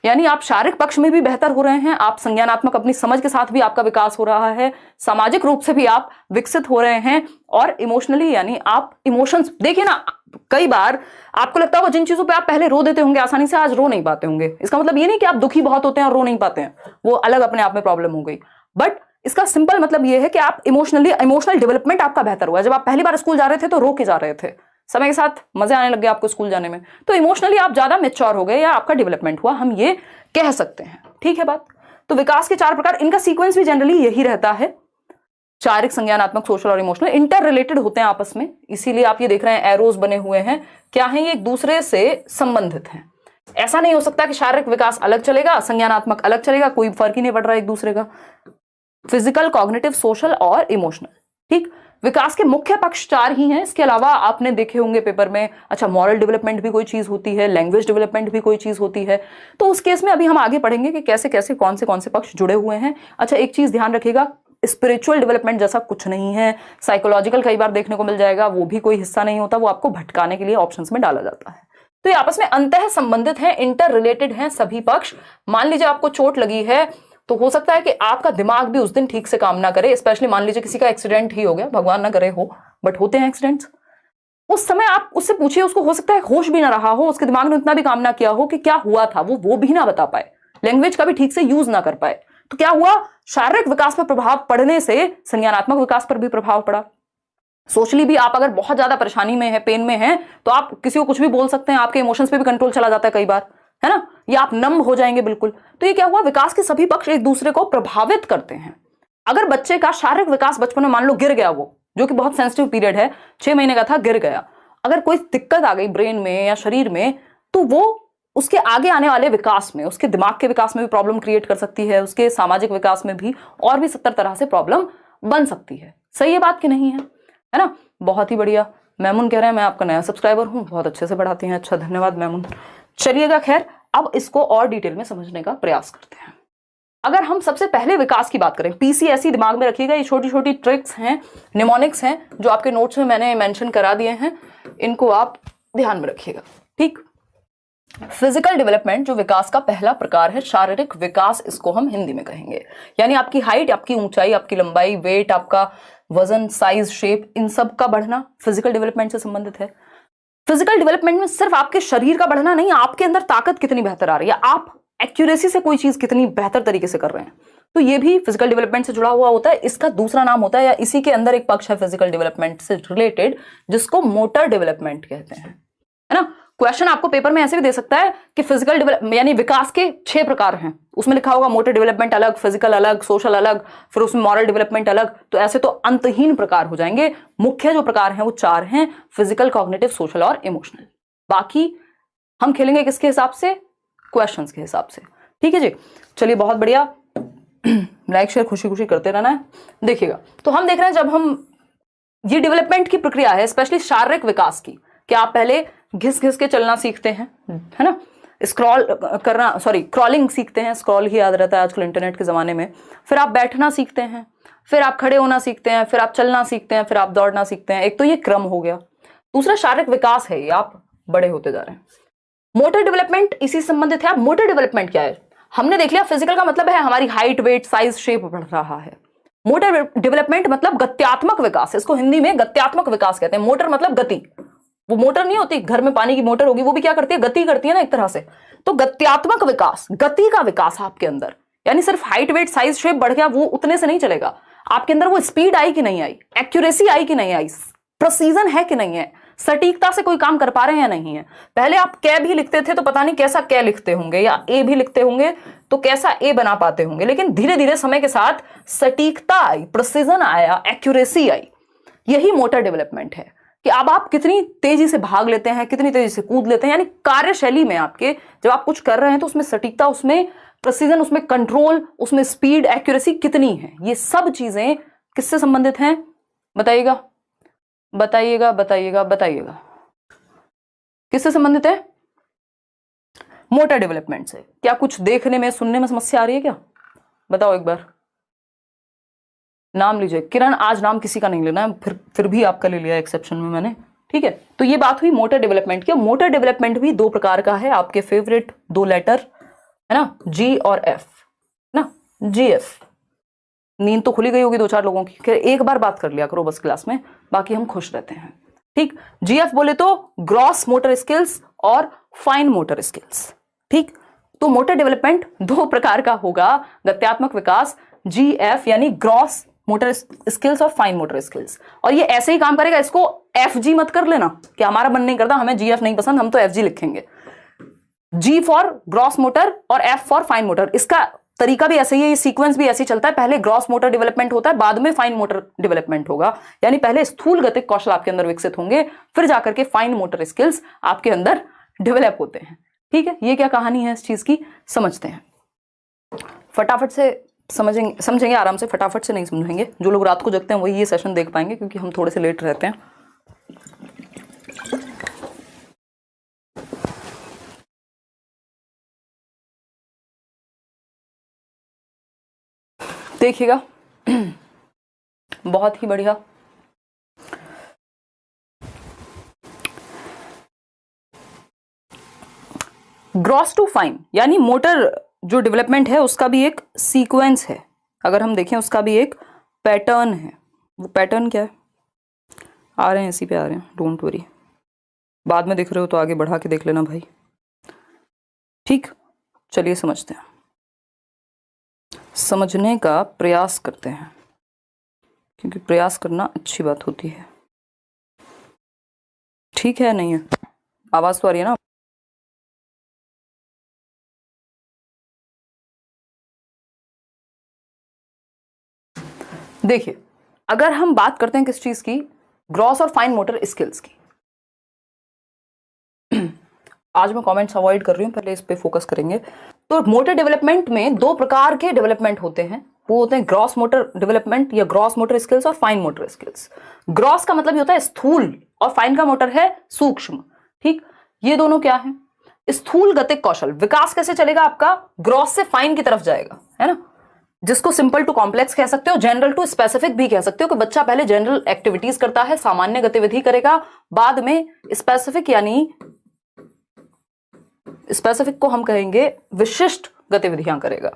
A: यानी आप शारीरिक पक्ष में भी बेहतर हो रहे हैं, आप संज्ञानात्मक अपनी समझ के साथ भी आपका विकास हो रहा है, सामाजिक रूप से भी आप विकसित हो रहे हैं, और इमोशनली यानी आप इमोशंस, देखिए ना, कई बार आपको लगता होगा जिन चीजों पे आप पहले रो देते होंगे आसानी से, आज रो नहीं पाते होंगे। इसका मतलब ये नहीं कि आप दुखी बहुत होते हैं और रो नहीं पाते हैं, वो अलग अपने आप में प्रॉब्लम हो गई, बट इसका सिंपल मतलब ये है कि आप इमोशनल डेवलपमेंट आपका बेहतर हुआ है। जब आप पहली बार स्कूल जा रहे थे तो रो के जा रहे थे, समय के साथ मजे आने लग गए आपको स्कूल जाने में, तो इमोशनली आप ज्यादा मेच्योर हो गए या आपका डेवलपमेंट हुआ, हम ये कह सकते हैं। ठीक है बात। तो विकास के 4 प्रकार, इनका सीक्वेंस भी जनरली यही रहता है, शारीरिक, संज्ञानात्मक, सोशल और इमोशनल, इंटर रिलेटेड होते हैं आपस में, इसीलिए आप ये देख रहे हैं एरोज बने हुए हैं, क्या है ये एक दूसरे से संबंधित हैं। ऐसा नहीं हो सकता कि शारीरिक विकास अलग चलेगा, संज्ञानात्मक अलग चलेगा, कोई फर्क ही नहीं पड़ रहा एक दूसरे का। फिजिकल, कॉग्निटिव, सोशल और इमोशनल। ठीक, विकास के मुख्य पक्ष 4 ही हैं, इसके अलावा आपने देखे होंगे पेपर में, अच्छा मॉरल डेवलपमेंट भी कोई चीज होती है, लैंग्वेज डेवलपमेंट भी कोई चीज होती है, तो उस केस में अभी हम आगे पढ़ेंगे कि कैसे कैसे कौन से पक्ष जुड़े हुए हैं। अच्छा एक चीज ध्यान रखिएगा, स्पिरिचुअल डेवलपमेंट जैसा कुछ नहीं है, साइकोलॉजिकल कई बार देखने को मिल जाएगा, वो भी कोई हिस्सा नहीं होता, वो आपको भटकाने के लिए ऑप्शंस में डाला जाता है। तो ये आपस में अंतः संबंधित हैं, इंटर रिलेटेड हैं सभी पक्ष। मान लीजिए आपको चोट लगी है तो हो सकता है कि आपका दिमाग भी उस दिन ठीक से काम ना करे, स्पेशली मान लीजिए किसी का एक्सीडेंट ही हो गया, भगवान ना करे हो, बट होते हैं एक्सीडेंट्स। उस समय आप उससे पूछिए, उसको हो सकता है होश भी ना रहा हो, उसके दिमाग ने उतना भी काम ना किया हो कि क्या हुआ था, वो भी ना बता पाए, लैंग्वेज का भी ठीक से यूज ना कर पाए। तो क्या हुआ, शारीरिक विकास पर प्रभाव पड़ने से संज्ञानात्मक विकास पर भी प्रभाव पड़ा। सोशली भी आप अगर बहुत ज्यादा परेशानी में है, पेन में है, तो आप किसी को कुछ भी बोल सकते हैं, आपके इमोशंस पे भी कंट्रोल चला जाता है कई बार, है ना, या आप नम हो जाएंगे बिल्कुल। तो ये क्या हुआ, विकास के सभी पक्ष एक दूसरे को प्रभावित करते हैं। अगर बच्चे का शारीरिक विकास बचपन में मान लो गिर गया, वो जो कि बहुत सेंसिटिव पीरियड है, 6 महीने का था, गिर गया, अगर कोई दिक्कत आ गई ब्रेन में या शरीर में, तो वो उसके आगे आने वाले विकास में, उसके दिमाग के विकास में भी प्रॉब्लम क्रिएट कर सकती है, उसके सामाजिक विकास में भी, और भी 70 तरह से प्रॉब्लम बन सकती है। सही है बात कि नहीं है, है ना। बहुत ही बढ़िया। मैमुन कह रहे हैं मैं आपका नया सब्सक्राइबर हूं, बहुत अच्छे से पढ़ाती हैं, अच्छा धन्यवाद मैमुन। चलिएगा, खैर अब इसको और डिटेल में समझने का प्रयास करते हैं। अगर हम सबसे पहले विकास की बात करें, पीसीएसई दिमाग में रखिएगा, ये छोटी छोटी ट्रिक्स हैं, निमोनिक्स हैं, जो आपके नोट्स में मैंने मेंशन करा दिए हैं, इनको आप ध्यान में रखिएगा। ठीक, फिजिकल डेवलपमेंट जो विकास का पहला प्रकार है, शारीरिक विकास इसको हम हिंदी में कहेंगे, यानी आपकी हाइट, आपकी ऊंचाई, आपकी लंबाई, वेट, आपका वजन, साइज, शेप, इन सब का बढ़ना फिजिकल डेवलपमेंट से संबंधित है। फिजिकल डेवलपमेंट में सिर्फ आपके शरीर का बढ़ना नहीं, आपके अंदर ताकत कितनी बेहतर आ रही है, आप एक्यूरेसी से कोई चीज कितनी बेहतर तरीके से कर रहे हैं, तो ये भी फिजिकल डेवलपमेंट से जुड़ा हुआ होता है। इसका दूसरा नाम होता है, या इसी के अंदर एक पक्ष है फिजिकल डेवलपमेंट से रिलेटेड, जिसको मोटर डेवलपमेंट कहते हैं, है ना। क्वेश्चन आपको पेपर में ऐसे भी दे सकता है कि फिजिकल डेवलपमेंट यानी विकास के 6 प्रकार हैं, उसमें लिखा होगा मोटर डेवलपमेंट अलग, फिजिकल अलग, सोशल अलग, फिर उसमें मॉरल डेवलपमेंट अलग, तो ऐसे तो अंतहीन प्रकार हो जाएंगे। मुख्य जो प्रकार हैं वो 4 हैं, फिजिकल, कॉग्निटिव, सोशल और इमोशनल। बाकी हम खेलेंगे किसके हिसाब से, क्वेश्चंस के हिसाब से। ठीक है जी, चलिए बहुत बढ़िया। लाइक शेयर खुशी खुशी करते रहना है। देखिएगा, तो हम देख रहे हैं जब हम ये डेवलपमेंट की प्रक्रिया है, स्पेशली शारीरिक विकास की, कि आप पहले घिस घिस के चलना सीखते हैं, है ना, स्क्रॉल करना, सॉरी क्रॉलिंग सीखते हैं, स्क्रॉल ही याद रहता है आजकल इंटरनेट के जमाने में, फिर आप बैठना सीखते हैं, फिर आप खड़े होना सीखते हैं, फिर आप चलना सीखते हैं, फिर आप दौड़ना सीखते हैं। एक तो ये क्रम हो गया। दूसरा शारीरिक विकास है, ये आप बड़े होते जा रहे हैं। मोटर डेवलपमेंट इसी संबंधित है। मोटर डेवलपमेंट क्या है, हमने देख लिया, फिजिकल का मतलब है हमारी हाइट, वेट, साइज, शेप बढ़ रहा है। मोटर डेवलपमेंट मतलब गत्यात्मक विकास, इसको हिंदी में गत्यात्मक विकास कहते हैं। मोटर मतलब गति, वो मोटर नहीं होती घर में पानी की मोटर होगी, वो भी क्या करती है, गति करती है ना एक तरह से। तो गत्यात्मक विकास, गति का विकास आपके अंदर, यानी सिर्फ हाइट, वेट, साइज, शेप बढ़ गया, वो उतने से नहीं चलेगा। आपके अंदर वो स्पीड आई कि नहीं आई, एक्यूरेसी आई कि नहीं आई, प्रिसीजन है कि नहीं है, सटीकता से कोई काम कर पा रहे हैं या नहीं है। पहले आप कै भी लिखते थे तो पता नहीं कैसा कै लिखते होंगे, या ए भी लिखते होंगे तो कैसा ए बना पाते होंगे, लेकिन धीरे धीरे समय के साथ सटीकता आई, प्रिसीजन आया, एक्यूरेसी आई। यही मोटर डेवलपमेंट है कि अब आप कितनी तेजी से भाग लेते हैं, कितनी तेजी से कूद लेते हैं, यानी कार्यशैली में आपके जब आप कुछ कर रहे हैं तो उसमें सटीकता, उसमें प्रिसीजन, उसमें कंट्रोल, उसमें स्पीड, एक्यूरेसी कितनी है। ये सब चीजें किससे संबंधित हैं, बताइएगा बताइएगा बताइएगा बताइएगा, किससे संबंधित है, मोटर डेवलपमेंट से। क्या कुछ देखने में, सुनने में समस्या आ रही है क्या, बताओ एक बार। नाम लीजिए, किरण, आज नाम किसी का नहीं लेना है, फिर भी आपका ले लिया एक्सेप्शन में मैंने, ठीक है। तो ये बात हुई मोटर डेवलपमेंट की। मोटर डेवलपमेंट भी 2 प्रकार का है, आपके फेवरेट 2 लेटर है ना, जी और एफ ना, जी एफ। नींद तो खुली गई होगी 2-4 लोगों की, फिर एक बार बात कर लिया करो बस क्लास में, बाकी हम खुश रहते हैं। ठीक, जीएफ बोले तो ग्रॉस मोटर स्किल्स और फाइन मोटर स्किल्स। ठीक, तो मोटर डेवलपमेंट 2 प्रकार का होगा, गत्यात्मक विकास जीएफ यानी ग्रॉस मोटर स्किल्स और फाइन मोटर स्किल्स। और ये ऐसे ही काम करेगा, इसको एफजी मत कर लेना कि हमारा मन नहीं करता, हमें जीएफ नहीं पसंद, हम तो एफजी लिखेंगे। जी फॉर ग्रॉस मोटर और एफ फॉर फाइन मोटर। इसका तरीका भी ऐसे ही है, ये सीक्वेंस भी ऐसे ही चलता है, पहले ग्रॉस मोटर डेवलपमेंट होता है, बाद में फाइन मोटर डेवलपमेंट होगा। यानी पहले स्थूल गतिक कौशल आपके अंदर विकसित होंगे, फिर जाकर के फाइन मोटर स्किल्स आपके अंदर डेवलप होते हैं। ठीक है, ये क्या कहानी है इस चीज की, समझते हैं। फटाफट से समझेंगे आराम से, फटाफट से नहीं समझेंगे। जो लोग रात को जगते हैं वही ये सेशन देख पाएंगे, क्योंकि हम थोड़े से लेट रहते हैं। देखिएगा, बहुत ही बढ़िया। ग्रॉस टू फाइन यानी मोटर जो डेवलपमेंट है उसका भी एक सीक्वेंस है। अगर हम देखें उसका भी एक पैटर्न है। वो पैटर्न क्या है, आ रहे हैं इसी पे आ रहे हैं, डोंट वरी, बाद में देख रहे हो तो आगे बढ़ा के देख लेना भाई। ठीक, चलिए समझते हैं, समझने का प्रयास करते हैं, क्योंकि प्रयास करना अच्छी बात होती है। ठीक है, नहीं है, आवाज तो आ रही है ना। देखिए, अगर हम बात करते हैं किस चीज की, ग्रॉस और फाइन मोटर स्किल्स की। आज मैं कमेंट्स अवॉइड कर रही हूं, पहले इस पे फोकस करेंगे। तो मोटर डेवलपमेंट में 2 प्रकार के डेवलपमेंट होते हैं, वो होते हैं ग्रॉस मोटर डेवलपमेंट या ग्रॉस मोटर स्किल्स और फाइन मोटर स्किल्स। ग्रॉस का मतलब ये होता है स्थूल, और फाइन का मोटर है सूक्ष्म। ठीक, ये दोनों क्या है, स्थूल गतिक कौशल। विकास कैसे चलेगा आपका, ग्रॉस से फाइन की तरफ जाएगा, है ना, जिसको सिंपल टू कॉम्प्लेक्स कह सकते हो, जनरल टू स्पेसिफिक भी कह सकते हो, कि बच्चा पहले जनरल एक्टिविटीज करता है, सामान्य गतिविधि करेगा, बाद में स्पेसिफिक, यानी स्पेसिफिक को हम कहेंगे विशिष्ट गतिविधियां करेगा।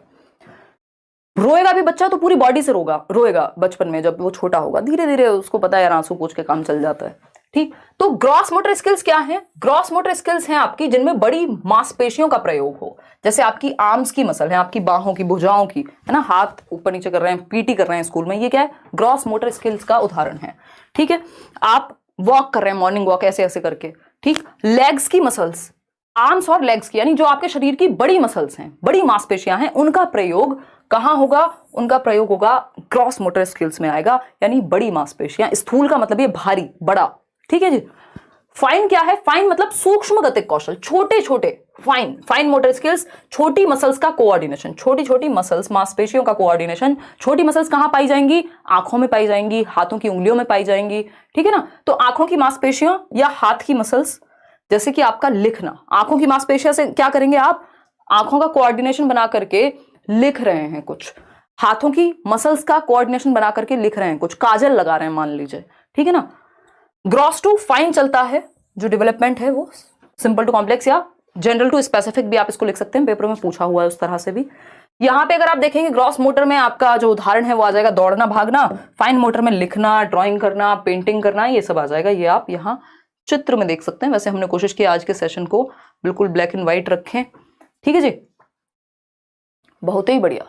A: रोएगा भी बच्चा तो पूरी बॉडी से रोएगा बचपन में, जब वो छोटा होगा धीरे धीरे उसको पता है यार आंसू पोंछ के काम चल जाता है। ठीक, तो ग्रॉस मोटर स्किल्स क्या है, ग्रॉस मोटर स्किल्स हैं आपकी जिनमें बड़ी मांसपेशियों का प्रयोग हो, जैसे आपकी आर्म्स की मसल है, आपकी बाहों की, भुजाओं की, है ना, हाथ ऊपर नीचे कर रहे हैं, पीटी कर रहे हैं स्कूल में, ये क्या है, ग्रॉस मोटर स्किल्स का उदाहरण है। ठीक है, आप वॉक कर रहे हैं, मॉर्निंग वॉक ऐसे ऐसे करके। ठीक, लेग्स की मसल्स, आर्म्स और लेग्स की, यानी जो आपके शरीर की बड़ी मसल्स हैं, बड़ी मांसपेशियां हैं, उनका प्रयोग कहां होगा, उनका प्रयोग होगा ग्रॉस मोटर स्किल्स में आएगा, यानी बड़ी मांसपेशियां। स्थूल का मतलब ये भारी, बड़ा। ठीक है जी। फाइन क्या है, फाइन मतलब सूक्ष्म गतिक कौशल, छोटे छोटे। फाइन मोटर स्किल्स, छोटी मसल्स का कोऑर्डिनेशन, छोटी छोटी मसल्स, मांसपेशियों का कोऑर्डिनेशन। छोटी मसल्स कहां पाई जाएंगी, आंखों में पाई जाएंगी, हाथों की उंगलियों में पाई जाएंगी। ठीक है ना, तो आंखों की मांसपेशियों या हाथ की मसल्स, जैसे कि आपका लिखना, आंखों की मांसपेशियों से क्या करेंगे आप, आंखों का कोऑर्डिनेशन बना करके लिख रहे हैं कुछ, हाथों की मसल्स का कोऑर्डिनेशन बना करके लिख रहे हैं कुछ, काजल लगा रहे हैं मान लीजिए। ठीक है ना, ग्रॉस टू फाइन चलता है जो डेवलपमेंट है, वो सिंपल टू कॉम्प्लेक्स या जनरल टू स्पेसिफिक भी आप इसको लिख सकते हैं, पेपर में पूछा हुआ है उस तरह से भी। यहां पे अगर आप देखेंगे ग्रॉस मोटर में आपका जो उदाहरण है वो आ जाएगा दौड़ना, भागना। फाइन मोटर में लिखना, ड्राइंग करना, पेंटिंग करना, ये सब आ जाएगा। ये आप यहाँ चित्र में देख सकते हैं। वैसे हमने कोशिश की आज के सेशन को बिल्कुल ब्लैक एंड व्हाइट रखें। ठीक है जी, बहुत ही बढ़िया,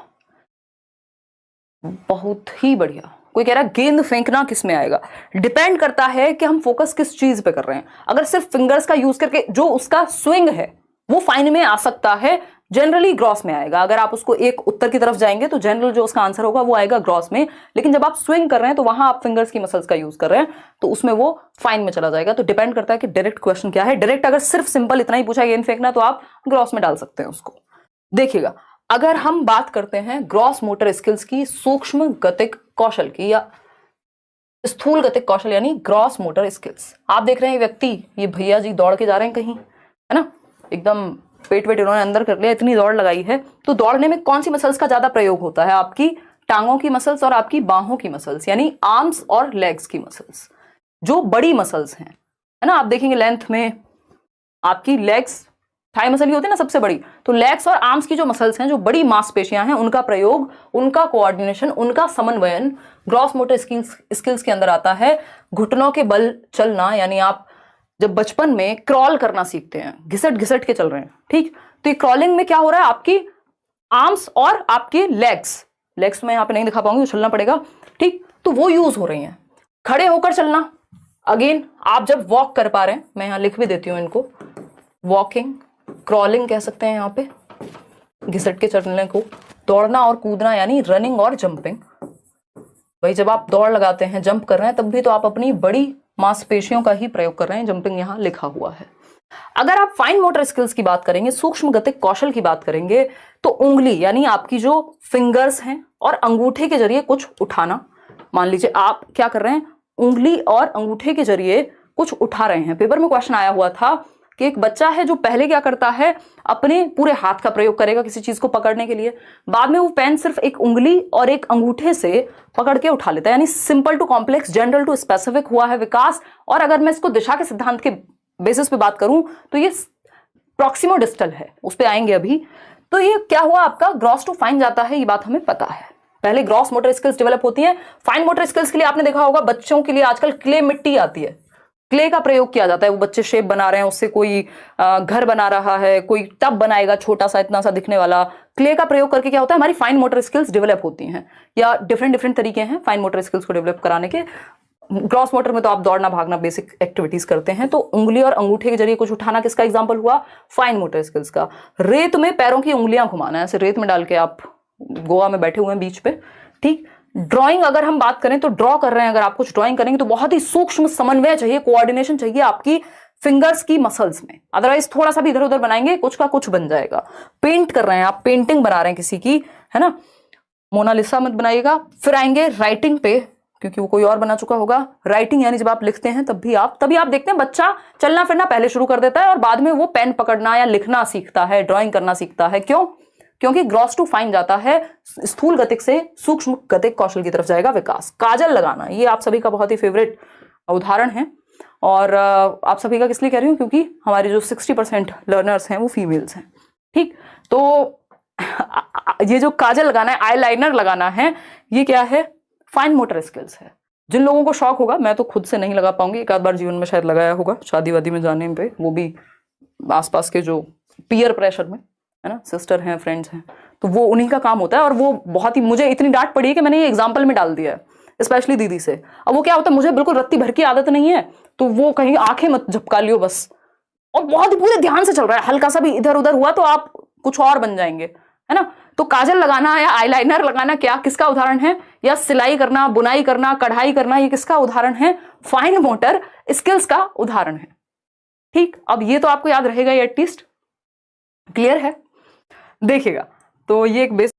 A: बहुत ही बढ़िया। कोई कह रहा है गेंद फेंकना किस में आएगा, डिपेंड करता है कि हम फोकस किस चीज पे कर रहे हैं। अगर सिर्फ फिंगर्स का यूज करके जो उसका स्विंग है वो फाइन में आ सकता है, जनरली ग्रॉस में आएगा। अगर आप उसको एक उत्तर की तरफ जाएंगे तो जनरल जो उसका आंसर होगा वो आएगा ग्रॉस में। लेकिन जब आप स्विंग कर रहे हैं तो वहां आप फिंगर्स की मसल्स का यूज कर रहे हैं तो उसमें वो फाइन में चला जाएगा। तो डिपेंड करता है कि डायरेक्ट क्वेश्चन क्या है। डायरेक्ट अगर सिर्फ सिंपल इतना ही पूछा गेंद फेंकना तो आप ग्रॉस में डाल सकते हैं उसको। देखिएगा, अगर हम बात करते हैं ग्रॉस मोटर स्किल्स की, सूक्ष्म गतिक कौशल की या स्थूल गतिक कौशल यानी ग्रॉस मोटर स्किल्स, आप देख रहे हैं व्यक्ति, ये भैया जी दौड़ के जा रहे हैं कहीं, है ना, एकदम पेट वेट इन्होंने अंदर कर लिया, इतनी दौड़ लगाई है। तो दौड़ने में कौन सी मसल्स का ज्यादा प्रयोग होता है, आपकी टांगों की मसल्स और आपकी बाहों की मसल्स, यानी आर्म्स और लेग्स की मसल्स, जो बड़ी मसल्स हैं, है ना। आप देखेंगे लेंथ में आपकी लेग्स थाई मसल ही होती है ना सबसे बड़ी, तो लेग्स और आर्म्स की जो मसल्स हैं, जो बड़ी मांसपेशियां हैं, उनका प्रयोग, उनका कोऑर्डिनेशन, उनका समन्वयन ग्रॉस मोटर स्किल्स के अंदर आता है। घुटनों के बल चलना, यानी आप जब बचपन में क्रॉल करना सीखते हैं, घिसट घिसट के चल रहे हैं, ठीक, तो ये क्रॉलिंग में क्या हो रहा है, आपकी आर्म्स और आपके लेग्स में यहाँ पे नहीं दिखा पाऊंगी, उछलना पड़ेगा, ठीक, तो वो यूज हो रही हैं। खड़े होकर चलना, अगेन आप जब वॉक कर पा रहे हैं, मैं यहाँ लिख भी देती हूँ इनको, वॉकिंग, क्रॉलिंग कह सकते हैं यहाँ पे, घिसट के चलने को, दौड़ना और कूदना यानी रनिंग और जंपिंग। भाई जब आप दौड़ लगाते हैं, जंप कर रहे हैं, तब भी तो आप अपनी बड़ी मांसपेशियों का ही प्रयोग कर रहे हैं, जंपिंग यहाँ लिखा हुआ है। अगर आप फाइन मोटर स्किल्स की बात करेंगे, सूक्ष्म गतिक कौशल की बात करेंगे, तो उंगली यानी आपकी जो फिंगर्स हैं और अंगूठे के जरिए कुछ उठाना, मान लीजिए आप क्या कर रहे हैं, उंगली और अंगूठे के जरिए कुछ उठा रहे हैं। पेपर में क्वेश्चन आया हुआ था कि एक बच्चा है जो पहले क्या करता है, अपने पूरे हाथ का प्रयोग करेगा किसी चीज को पकड़ने के लिए, बाद में वो पेन सिर्फ एक उंगली और एक अंगूठे से पकड़ के उठा लेता है, यानी simple to complex, general to specific हुआ है विकास। और अगर मैं इसको दिशा के सिद्धांत के बेसिस पे बात करूं तो ये प्रॉक्सिमो डिस्टल है, उस पर आएंगे अभी। तो ये क्या हुआ, आपका ग्रॉस टू फाइन जाता है, ये बात हमें पता है। पहले ग्रॉस मोटर स्किल्स डेवलप होती हैं। फाइन मोटर स्किल्स के लिए आपने देखा होगा, बच्चों के लिए आजकल क्ले मिट्टी आती है, क्ले का प्रयोग किया जाता है। वो बच्चे शेप बना रहे हैं, उससे कोई घर बना रहा है, कोई टब बनाएगा छोटा सा, इतना सा दिखने वाला, क्ले का प्रयोग करके क्या होता है, हमारी फाइन मोटर स्किल्स डेवलप होती हैं। या डिफरेंट तरीके हैं फाइन मोटर स्किल्स को डेवलप कराने के। ग्रॉस मोटर में तो आप दौड़ना भागना बेसिक एक्टिविटीज करते हैं, तो उंगली और अंगूठे के जरिए कुछ उठाना किसका एग्जाम्पल हुआ, फाइन मोटर स्किल्स का। रेत में पैरों की उंगलियां घुमाना, ऐसे रेत में डाल के आप गोवा में बैठे हुए हैं बीच पे, ठीक। ड्राइंग अगर हम बात करें तो ड्रॉ कर रहे हैं, अगर आप कुछ ड्राइंग करेंगे तो बहुत ही सूक्ष्म समन्वय चाहिए, कोऑर्डिनेशन चाहिए आपकी फिंगर्स की मसल्स में, अदरवाइज थोड़ा सा भी इधर उधर बनाएंगे कुछ का कुछ बन जाएगा। पेंट कर रहे हैं आप, पेंटिंग बना रहे हैं किसी की, है ना, मोनालिसा मत बनाइएगा। फिर आएंगे राइटिंग पे, क्योंकि वो कोई और बना चुका होगा। राइटिंग यानी जब आप लिखते हैं तभी आप देखते हैं बच्चा चलना फिरना पहले शुरू कर देता है और बाद में वो पेन पकड़ना या लिखना सीखता है, ड्राइंग करना सीखता है। क्यों? क्योंकि ग्रॉस टू फाइन जाता है, स्थूल गतिक से सूक्ष्म गतिक कौशल की तरफ जाएगा विकास। काजल लगाना, ये आप सभी का बहुत ही फेवरेट उदाहरण है, और आप सभी का किस लिए कह रही हूँ, क्योंकि हमारे जो 60% लर्नर्स हैं वो फीमेल्स हैं, ठीक। तो ये जो काजल लगाना है, आई लाइनर लगाना है, ये क्या है, फाइन मोटर स्किल्स है। जिन लोगों को शौक होगा, मैं तो खुद से नहीं लगा पाऊंगी, एक आध बार जीवन में शायद लगाया होगा शादी वादी में जाने पे, वो भी आसपास के जो पीयर प्रेशर में, है ना, सिस्टर हैं, फ्रेंड्स हैं, तो वो उन्हीं का काम होता है। और वो बहुत ही, मुझे इतनी डांट पड़ी है कि मैंने ये एग्जाम्पल में डाल दिया है, स्पेशली दीदी से। अब वो क्या होता है, मुझे बिल्कुल रत्ती भर की आदत नहीं है, तो वो कहीं आंखें मत झपका लियो बस, और बहुत ही पूरे ध्यान से चल रहा है, हल्का सा भी इधर उधर हुआ तो आप कुछ और बन जाएंगे, है ना। तो काजल लगाना या आईलाइनर लगाना क्या, किसका उदाहरण है, या सिलाई करना, बुनाई करना, कढ़ाई करना, ये किसका उदाहरण है, फाइन मोटर स्किल्स का उदाहरण है, ठीक। अब ये तो आपको याद रहेगा, ये एटलीस्ट क्लियर है। देखिएगा, तो ये एक बेसिक